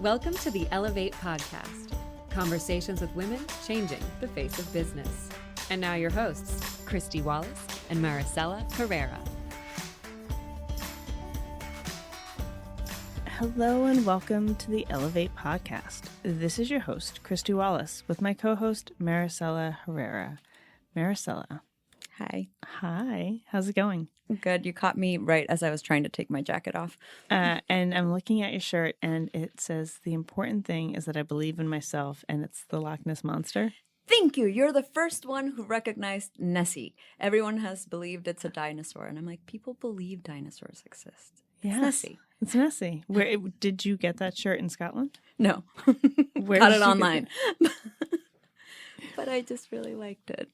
Welcome to the Ellevate podcast, conversations with women changing the face of business. And now your hosts, Kristy, Wallace, and Maricella, Herrera. Hello and welcome to the Ellevate podcast. This is your host, Kristy Wallace, with my co-host, Maricella Herrera. Maricella. Hi. Hi. How's it going? Good. You caught me right as I was trying to take my jacket off. And I'm looking at your shirt, and it says, the important thing is that I believe in myself, and it's the Loch Ness Monster. Thank you. You're the first one who recognized Nessie. Everyone has believed it's a dinosaur. And I'm like, people believe dinosaurs exist. Yes. It's Nessie. It's Nessie. Where did you get that shirt in Scotland? No. Where Got did it you online. But I just really liked it.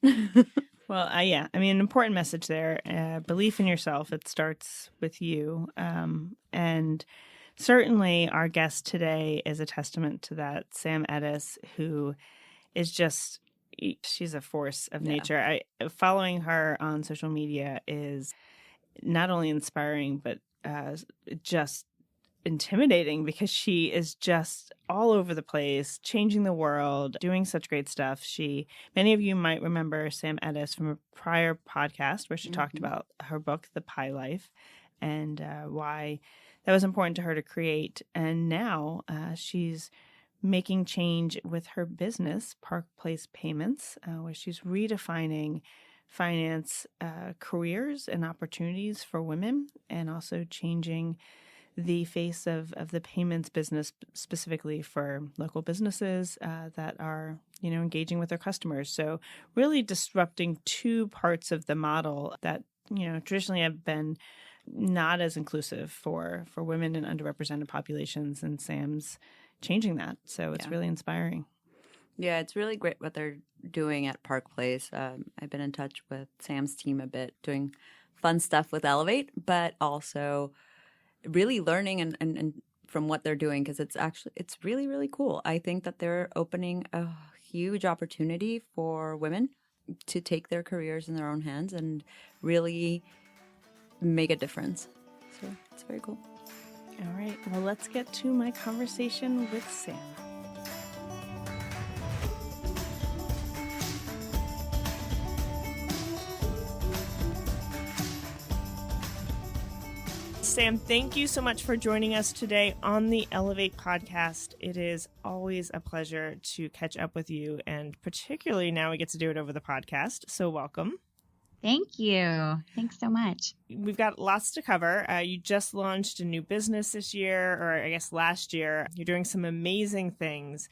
Well, yeah. I mean, an important message there. Belief in yourself. It starts with you. And certainly our guest today is a testament to that. Sam Ettus, who is just, she's a force of nature. Following her on social media is not only inspiring, but just intimidating, because she is just all over the place, changing the world, doing such great stuff. Many of you might remember Sam Ettus from a prior podcast where she talked about her book, The Pie Life, and why that was important to her to create. And now she's making change with her business, Park Place Payments, where she's redefining finance careers and opportunities for women, and also changing the face of the payments business, specifically for local businesses that are, engaging with their customers. So really disrupting two parts of the model that, traditionally have been not as inclusive for women and underrepresented populations. And Sam's changing that. So it's really inspiring. Yeah, it's really great what they're doing at Park Place. I've been in touch with Sam's team a bit, doing fun stuff with Ellevate, but also really learning and from what they're doing, because it's really, really cool. I think that they're opening a huge opportunity for women to take their careers in their own hands and really make a difference. So it's very cool. All right. Well, let's get to my conversation with Sam. Sam, thank you so much for joining us today on the Ellevate podcast. It is always a pleasure to catch up with you, and particularly now we get to do it over the podcast. So welcome. Thank you. Thanks so much. We've got lots to cover. You just launched a new business this year, or I guess last year. You're doing some amazing things,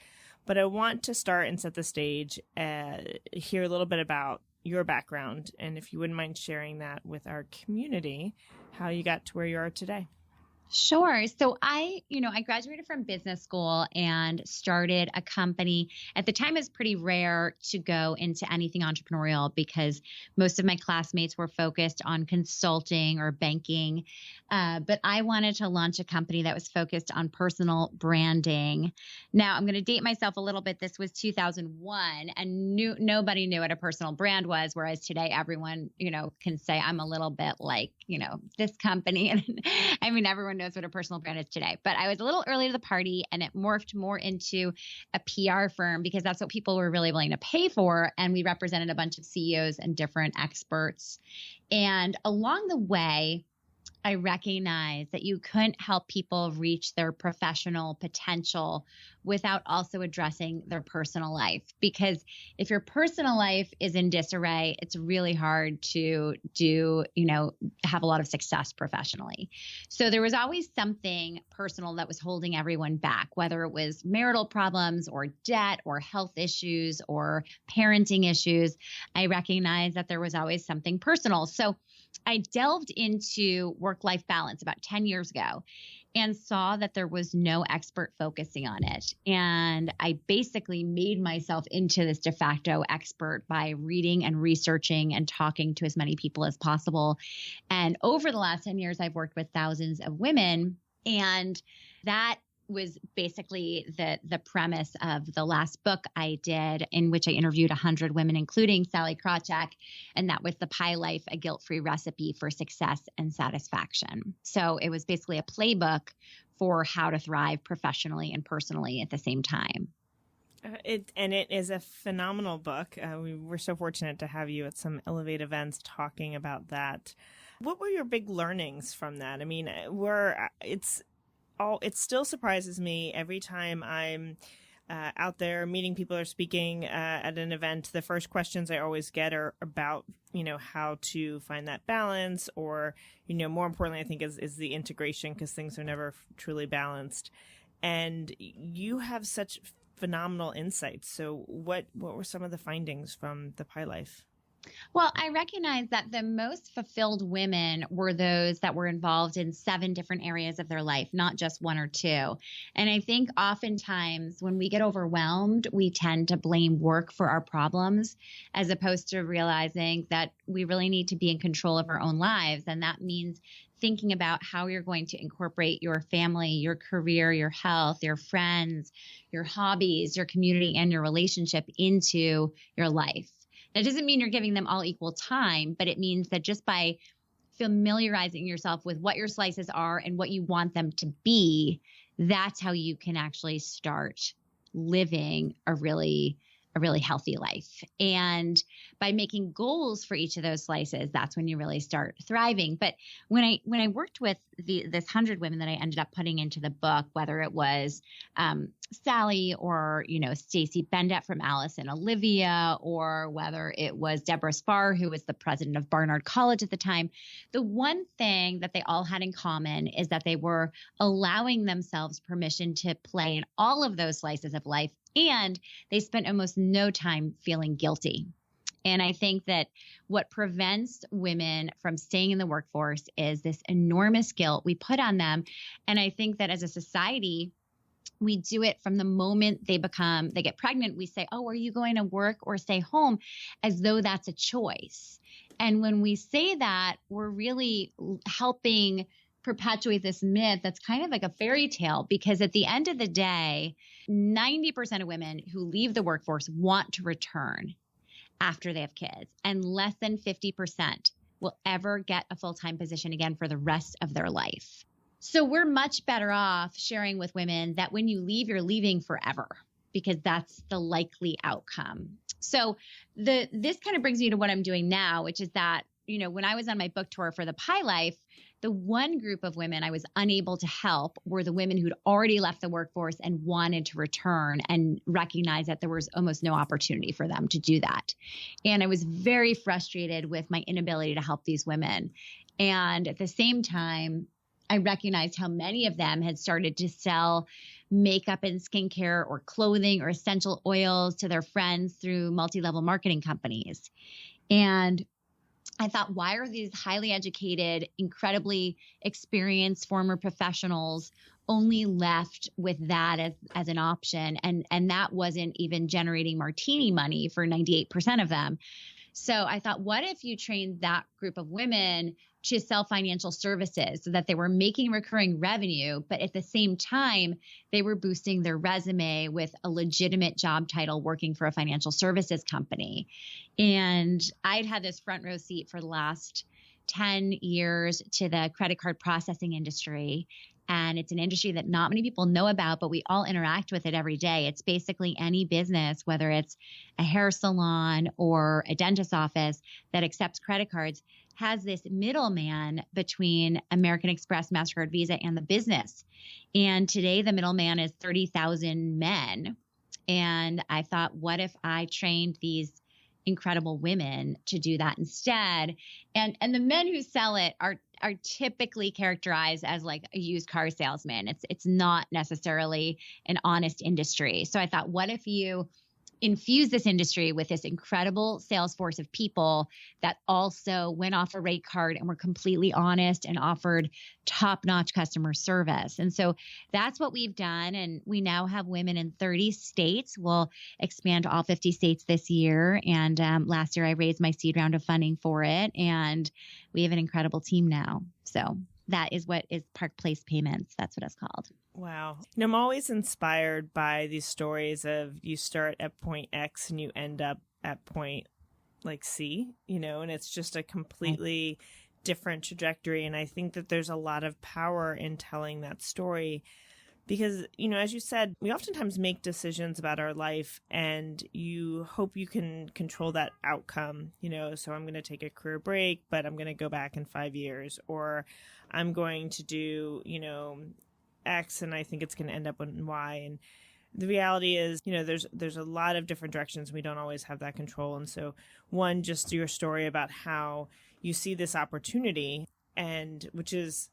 but I want to start and set the stage, hear a little bit about your background, and if you wouldn't mind sharing that with our community, how you got to where you are today. Sure. So I graduated from business school and started a company. At the time, it was pretty rare to go into anything entrepreneurial because most of my classmates were focused on consulting or banking. But I wanted to launch a company that was focused on personal branding. Now, I'm going to date myself a little bit. This was 2001, and nobody knew what a personal brand was, whereas today everyone, can say I'm a little bit like, this company. And I mean, everyone knows what a personal brand is today. But I was a little early to the party, and it morphed more into a PR firm because that's what people were really willing to pay for. And we represented a bunch of CEOs and different experts. And along the way, I recognized that you couldn't help people reach their professional potential without also addressing their personal life. Because if your personal life is in disarray, it's really hard to have a lot of success professionally. So there was always something personal that was holding everyone back, whether it was marital problems or debt or health issues or parenting issues. I recognized that there was always something personal. So I delved into work-life balance about 10 years ago and saw that there was no expert focusing on it. And I basically made myself into this de facto expert by reading and researching and talking to as many people as possible. And over the last 10 years, I've worked with thousands of women. And that was basically the premise of the last book I did, in which I interviewed 100 women, including Sally Krawcheck, and that was The Pie Life, a guilt-free recipe for success and satisfaction. So it was basically a playbook for how to thrive professionally and personally at the same time. It is a phenomenal book. We're so fortunate to have you at some Ellevate events talking about that. What were your big learnings from that? I mean, it still surprises me every time I'm out there meeting people or speaking at an event. The first questions I always get are about, how to find that balance, or, more importantly, I think is the integration, because things are never truly balanced. And you have such phenomenal insights. So what were some of the findings from the Pie Life? Well, I recognize that the most fulfilled women were those that were involved in 7 different areas of their life, not just 1 or 2. And I think oftentimes when we get overwhelmed, we tend to blame work for our problems, as opposed to realizing that we really need to be in control of our own lives. And that means thinking about how you're going to incorporate your family, your career, your health, your friends, your hobbies, your community, and your relationship into your life. That doesn't mean you're giving them all equal time, but it means that just by familiarizing yourself with what your slices are and what you want them to be, that's how you can actually start living a really healthy life. And by making goals for each of those slices, that's when you really start thriving. But when I worked with this 100 women that I ended up putting into the book, whether it was Sally or, Stacy Bendett from Alice and Olivia, or whether it was Deborah Spar, who was the president of Barnard College at the time, the one thing that they all had in common is that they were allowing themselves permission to play in all of those slices of life, and they spent almost no time feeling guilty. And I think that what prevents women from staying in the workforce is this enormous guilt we put on them. And I think that as a society, we do it from the moment they get pregnant. We say, oh, are you going to work or stay home? As though that's a choice. And when we say that, we're really helping perpetuate this myth that's kind of like a fairy tale, because at the end of the day, 90% of women who leave the workforce want to return after they have kids, and less than 50% will ever get a full-time position again for the rest of their life. So we're much better off sharing with women that when you leave, you're leaving forever, because that's the likely outcome. So this kind of brings me to what I'm doing now, which is that, when I was on my book tour for the Pie Life, the one group of women I was unable to help were the women who'd already left the workforce and wanted to return, and recognized that there was almost no opportunity for them to do that. And I was very frustrated with my inability to help these women. And at the same time, I recognized how many of them had started to sell makeup and skincare or clothing or essential oils to their friends through multi-level marketing companies. And I thought, why are these highly educated, incredibly experienced former professionals only left with that as an option? And that wasn't even generating martini money for 98% of them. So I thought, what if you trained that group of women to sell financial services so that they were making recurring revenue, but at the same time, they were boosting their resume with a legitimate job title working for a financial services company. And I'd had this front row seat for the last 10 years to the credit card processing industry. And it's an industry that not many people know about, but we all interact with it every day. It's basically any business, whether it's a hair salon or a dentist's office that accepts credit cards, has this middleman between American Express, MasterCard, Visa, and the business. And today the middleman is 30,000 men. And I thought, what if I trained these incredible women to do that instead? And the men who sell it are typically characterized as like a used car salesman. It's not necessarily an honest industry. So I thought, what if you infuse this industry with this incredible sales force of people that also went off a rate card and were completely honest and offered top-notch customer service? And so that's what we've done. And we now have women in 30 states. We'll expand to all 50 states this year. And last year I raised my seed round of funding for it. And we have an incredible team now. So that is what is Park Place Payments. That's what it's called. Wow. I'm always inspired by these stories of you start at point X and you end up at point like C, and it's just a completely different trajectory. And I think that there's a lot of power in telling that story because, as you said, we oftentimes make decisions about our life and you hope you can control that outcome, so I'm going to take a career break, but I'm going to go back in 5 years, or I'm going to do, X and I think it's going to end up in Y. And the reality is, there's a lot of different directions. We don't always have that control. And so one, just your story about how you see this opportunity and which is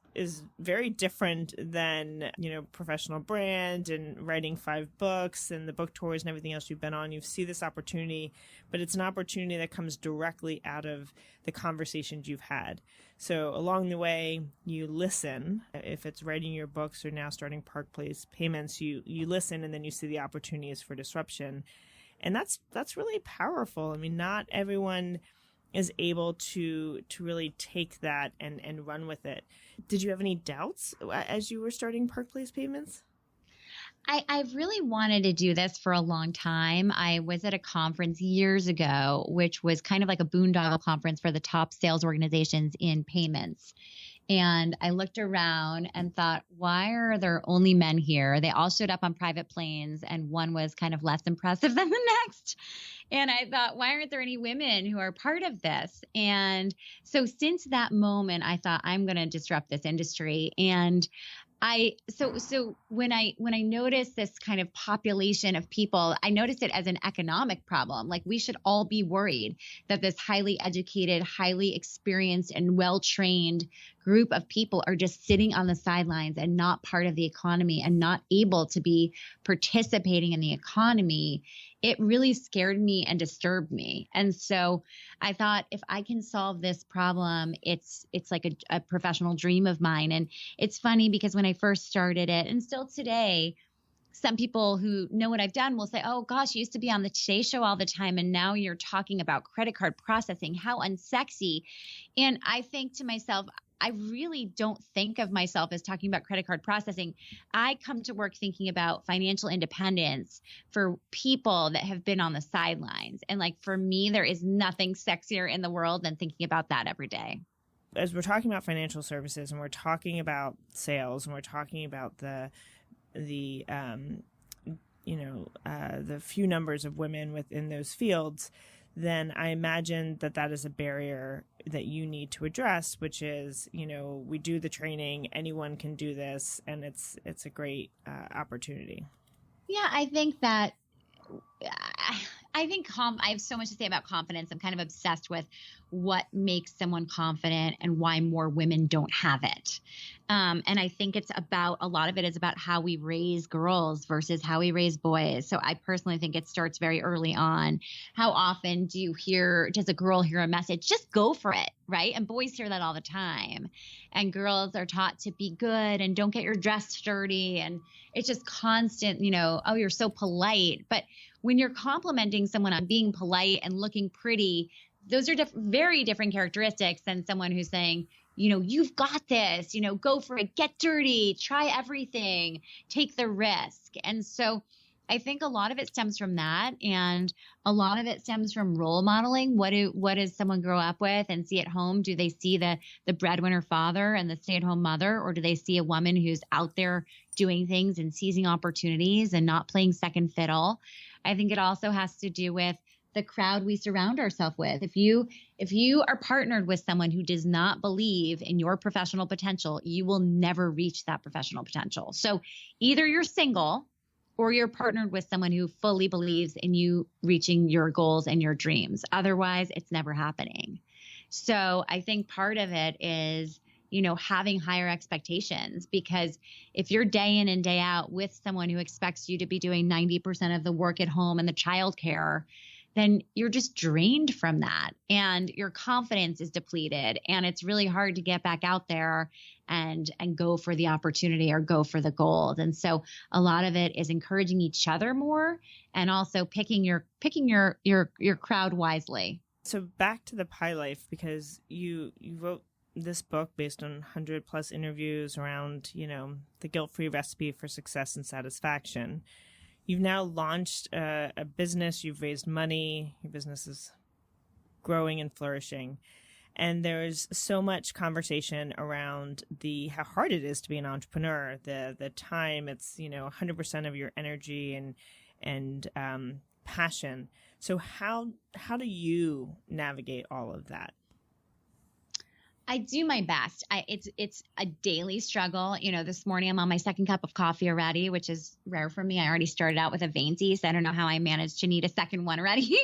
very different than, professional brand and writing 5 books and the book tours and everything else you've been on. You see this opportunity, but it's an opportunity that comes directly out of the conversations you've had. So along the way, you listen. If it's writing your books or now starting Park Place Payments, you listen and then you see the opportunities for disruption. And that's really powerful. I mean, not everyone is able to really take that and run with it. Did you have any doubts as you were starting Park Place Payments? I really wanted to do this for a long time. I was at a conference years ago, which was kind of like a boondoggle conference for the top sales organizations in payments. And I looked around and thought, why are there only men here? They all showed up on private planes and one was kind of less impressive than the next. And I thought, why aren't there any women who are part of this? And so since that moment, I thought I'm going to disrupt this industry. And so when I noticed this kind of population of people, I noticed it as an economic problem. Like we should all be worried that this highly educated, highly experienced and well-trained group of people are just sitting on the sidelines and not part of the economy and not able to be participating in the economy. It really scared me and disturbed me. And so I thought, if I can solve this problem, it's like a professional dream of mine. And it's funny because when I first started it, and still today, some people who know what I've done will say, oh gosh, you used to be on the Today Show all the time and now you're talking about credit card processing. How unsexy. And I think to myself, I really don't think of myself as talking about credit card processing. I come to work thinking about financial independence for people that have been on the sidelines. And like for me, there is nothing sexier in the world than thinking about that every day. As we're talking about financial services and we're talking about sales and we're talking about the few numbers of women within those fields, then I imagine that is a barrier that you need to address, which is, we do the training, anyone can do this, and it's a great opportunity. Yeah, I think that I have so much to say about confidence. I'm kind of obsessed with what makes someone confident and why more women don't have it. And I think a lot of it is about how we raise girls versus how we raise boys. So I personally think it starts very early on. How often does a girl hear a message? Just go for it, right? And boys hear that all the time. And girls are taught to be good and don't get your dress dirty. And it's just constant, oh, you're so polite. But when you're complimenting someone on being polite and looking pretty, those are very different characteristics than someone who's saying, you've got this, go for it, get dirty, try everything, take the risk. And so I think a lot of it stems from that. And a lot of it stems from role modeling. What does someone grow up with and see at home? Do they see the breadwinner father and the stay-at-home mother, or do they see a woman who's out there doing things and seizing opportunities and not playing second fiddle? I think it also has to do with the crowd we surround ourselves with. If you are partnered with someone who does not believe in your professional potential, you will never reach that professional potential. So either you're single or you're partnered with someone who fully believes in you reaching your goals and your dreams. Otherwise, it's never happening. So I think part of it is, having higher expectations, because if you're day in and day out with someone who expects you to be doing 90% of the work at home and the childcare, then you're just drained from that and your confidence is depleted, and it's really hard to get back out there and go for the opportunity or go for the gold. And so a lot of it is encouraging each other more and also picking your crowd wisely. So back to the Pie Life, because you wrote this book based on 100 plus interviews around, the guilt-free recipe for success and satisfaction. You've now launched a business, you've raised money, your business is growing and flourishing. And there's so much conversation around how hard it is to be an entrepreneur, the time it's, 100% of your energy and passion. So how do you navigate all of that? I do my best. It's a daily struggle. This morning I'm on my second cup of coffee already, which is rare for me. I already started out with a venti, so I don't know how I managed to need a second one already.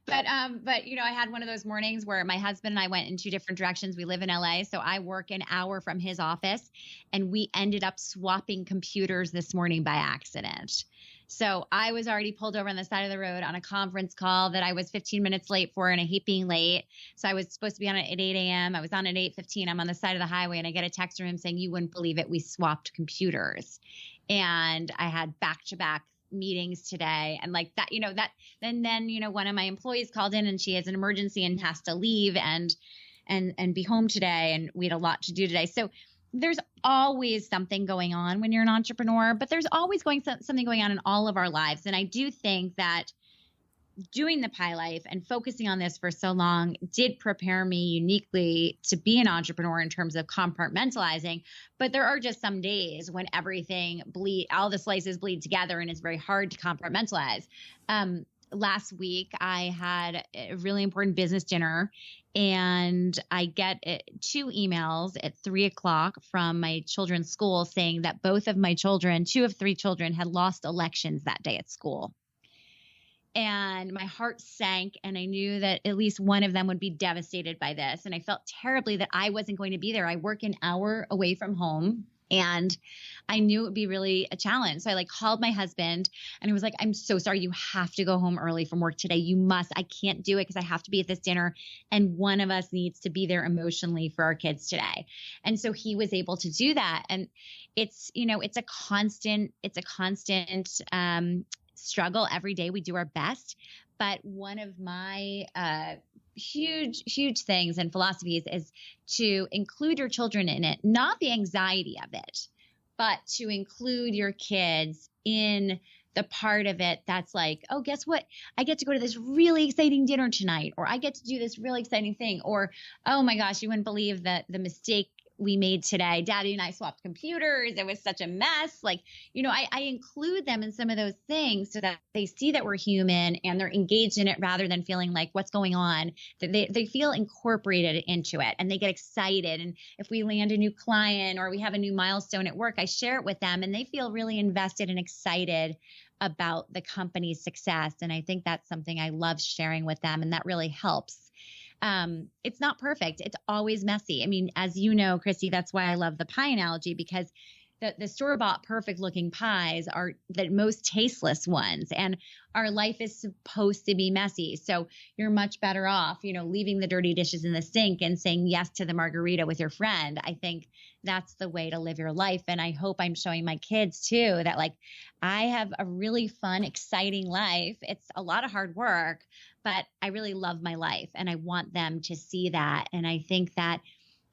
But I had one of those mornings where my husband and I went in two different directions. We live in LA, so I work an hour from his office, and we ended up swapping computers this morning by accident. So I was already pulled over on the side of the road on a conference call that I was 15 minutes late for, and I hate being late. So I was supposed to be on it at 8 a.m. I was on at 8:15. I'm on the side of the highway, and I get a text from him saying, "You wouldn't believe it. We swapped computers." And I had back-to-back meetings today, and like that, then one of my employees called in, and she has an emergency and has to leave and be home today, and we had a lot to do today. So there's always something going on when you're an entrepreneur, but there's always something going on in all of our lives. And I do think that doing the Pie Life and focusing on this for so long did prepare me uniquely to be an entrepreneur in terms of compartmentalizing. But there are just some days when all the slices bleed together, and it's very hard to compartmentalize. Last week, I had a really important business dinner, and I get 2 emails at 3:00 from my children's school saying that both of my children, 2 of 3 children, had lost elections that day at school. And my heart sank, and I knew that at least one of them would be devastated by this. And I felt terribly that I wasn't going to be there. I work an hour away from home, and I knew it would be really a challenge. So I called my husband, and he was like, "I'm so sorry. You have to go home early from work today. You must. I can't do it because I have to be at this dinner, and one of us needs to be there emotionally for our kids today." And so he was able to do that. And it's a constant struggle every day. We do our best. But one of my huge things and philosophies is to include your children in it, not the anxiety of it, but to include your kids in the part of it that's like, "Oh, guess what? I get to go to this really exciting dinner tonight," or "I get to do this really exciting thing," or "Oh my gosh, you wouldn't believe the mistake we made today. Daddy and I swapped computers. It was such a mess." I include them in some of those things so that they see that we're human and they're engaged in it rather than feeling like what's going on, that they feel incorporated into it and they get excited. And if we land a new client or we have a new milestone at work, I share it with them and they feel really invested and excited about the company's success. And I think that's something I love sharing with them, and that really helps. It's not perfect. It's always messy. I mean, as you know, Kristy, that's why I love the pie analogy, because the store-bought perfect looking pies are the most tasteless ones, and our life is supposed to be messy. So you're much better off, leaving the dirty dishes in the sink and saying yes to the margarita with your friend. I think that's the way to live your life. And I hope I'm showing my kids too, that I have a really fun, exciting life. It's a lot of hard work, but I really love my life and I want them to see that. And I think that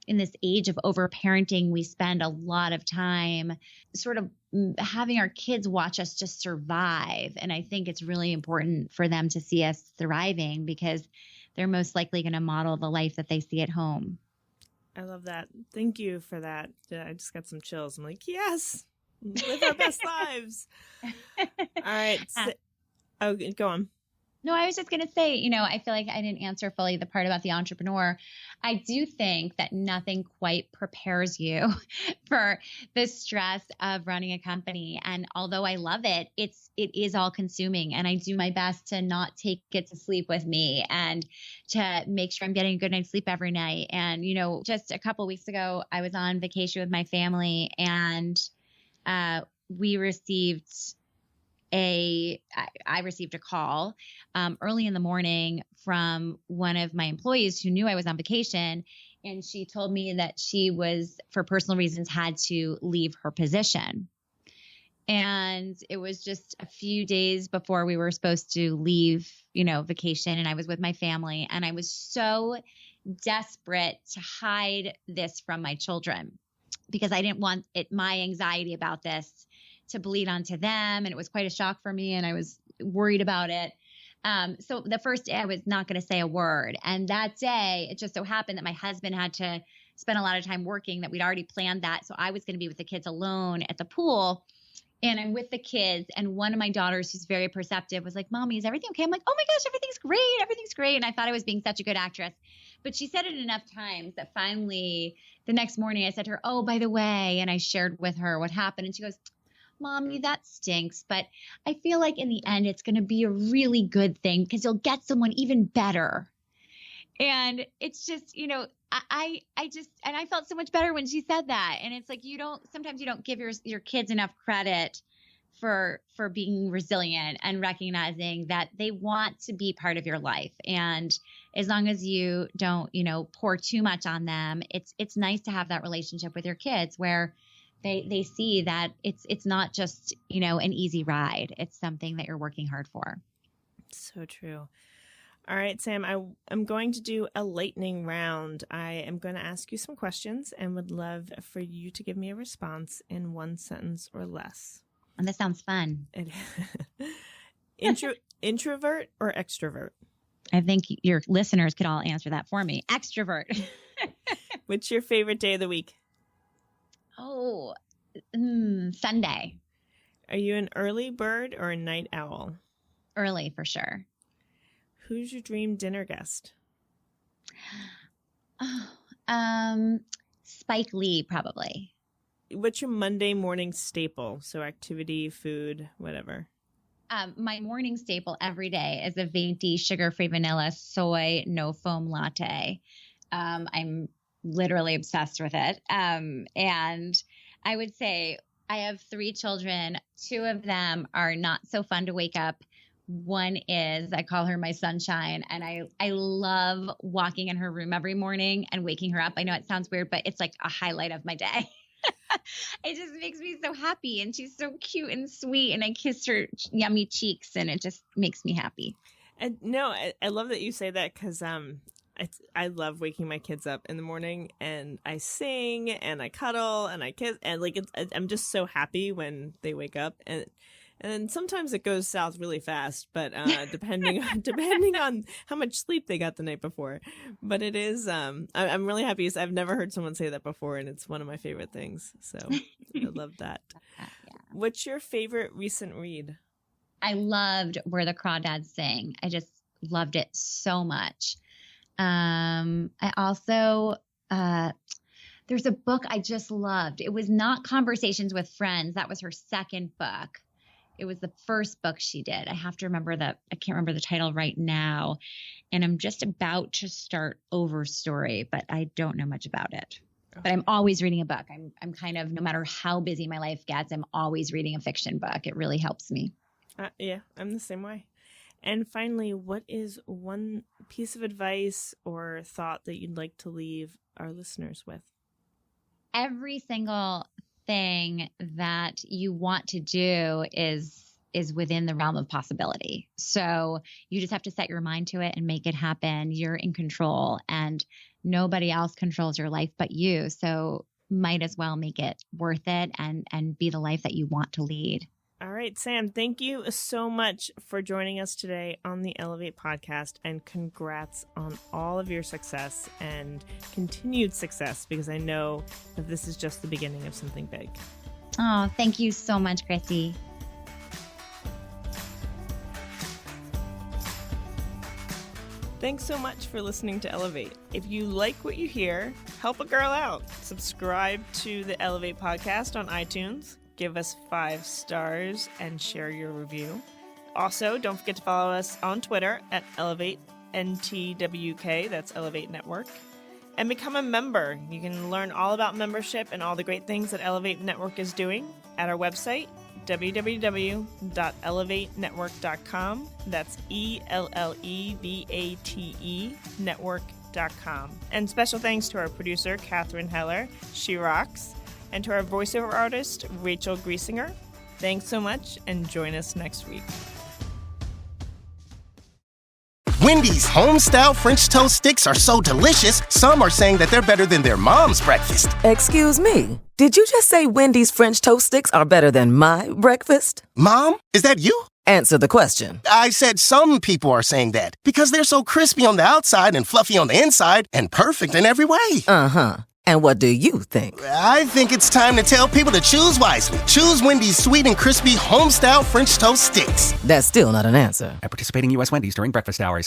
in this age of overparenting, we spend a lot of time sort of having our kids watch us just survive. And I think it's really important for them to see us thriving, because they're most likely going to model the life that they see at home. I love that. Thank you for that. I just got some chills. I'm like, yes, live our best lives. All right. Go on. No, I was just going to say, I feel like I didn't answer fully the part about the entrepreneur. I do think that nothing quite prepares you for the stress of running a company. And although I love it, it is all consuming. And I do my best to not take it to sleep with me and to make sure I'm getting a good night's sleep every night. And, just a couple of weeks ago, I was on vacation with my family, and we received I received a call early in the morning from one of my employees who knew I was on vacation. And she told me that she was, for personal reasons, had to leave her position. And it was just a few days before we were supposed to leave, vacation. And I was with my family, and I was so desperate to hide this from my children, because I didn't want my anxiety about this to bleed onto them. And it was quite a shock for me, and I was worried about it. So the first day I was not going to say a word. And that day, it just so happened that my husband had to spend a lot of time working, that we'd already planned that. So I was going to be with the kids alone at the pool. And I'm with the kids. And one of my daughters, who's very perceptive, was like, Mommy, is everything okay? I'm like, oh my gosh, everything's great. Everything's great. And I thought I was being such a good actress. But she said it enough times that finally the next morning I said to her, oh, by the way, and I shared with her what happened. And she goes, Mommy, that stinks. But I feel like in the end, it's going to be a really good thing because you'll get someone even better. And it's just, I felt so much better when she said that. And it's like, sometimes you don't give your kids enough credit for being resilient and recognizing that they want to be part of your life. And as long as you don't, pour too much on them, it's nice to have that relationship with your kids where they see that it's not just, an easy ride. It's something that you're working hard for. So true. All right, Sam, I'm going to do a lightning round. I am going to ask you some questions and would love for you to give me a response in one sentence or less. And this sounds fun. Introvert or extrovert? I think your listeners could all answer that for me. Extrovert. What's your favorite day of the week? Oh, Sunday. Are you an early bird or a night owl? Early, for sure. Who's your dream dinner guest? Spike Lee, probably. What's your Monday morning staple? So activity, food, whatever. My morning staple every day is a venti sugar-free vanilla soy no foam latte. I'm literally obsessed with it. And I would say I have 3 children. 2 of them are not so fun to wake up. One is, I call her my sunshine, and I love walking in her room every morning and waking her up. I know it sounds weird, but it's like a highlight of my day. It just makes me so happy, and she's so cute and sweet, and I kiss her yummy cheeks, and it just makes me happy. And no, I love that you say that because I love waking my kids up in the morning, and I sing and I cuddle and I kiss, and I'm just so happy when they wake up. And sometimes it goes south really fast, but depending on how much sleep they got the night before. But it is, I'm really happy. I've never heard someone say that before, and it's one of my favorite things. So I love that. Yeah. What's your favorite recent read? I loved Where the Crawdads Sing. I just loved it so much. I also, there's a book I just loved. It was not Conversations with Friends. That was her second book. It was the first book she did. I have to remember that. I can't remember the title right now. And I'm just about to start Overstory, but I don't know much about it. Okay. But I'm always reading a book. I'm kind of, no matter how busy my life gets, I'm always reading a fiction book. It really helps me. Yeah, I'm the same way. And finally, what is one piece of advice or thought that you'd like to leave our listeners with? Every single thing that you want to do is within the realm of possibility. So you just have to set your mind to it and make it happen. You're in control, and nobody else controls your life but you. So might as well make it worth it and be the life that you want to lead. All right, Sam, thank you so much for joining us today on the Ellevate podcast, and congrats on all of your success and continued success, because I know that this is just the beginning of something big. Oh, thank you so much, Kristy. Thanks so much for listening to Ellevate. If you like what you hear, help a girl out. Subscribe to the Ellevate podcast on iTunes. Give us 5 stars and share your review. Also, don't forget to follow us on Twitter at EllevateNTWK, that's Ellevate Network, and become a member. You can learn all about membership and all the great things that Ellevate Network is doing at our website, www.ellevatenetwork.com. That's ELLEVATE network.com. And special thanks to our producer, Catherine Heller. She rocks. And to our voiceover artist, Rachel Griesinger. Thanks so much, and join us next week. Wendy's home-style French toast sticks are so delicious, some are saying that they're better than their mom's breakfast. Excuse me, did you just say Wendy's French toast sticks are better than my breakfast? Mom, is that you? Answer the question. I said some people are saying that because they're so crispy on the outside and fluffy on the inside and perfect in every way. Uh-huh. And what do you think? I think it's time to tell people to choose wisely. Choose Wendy's sweet and crispy home-style French toast sticks. That's still not an answer. At participating U.S. Wendy's during breakfast hours.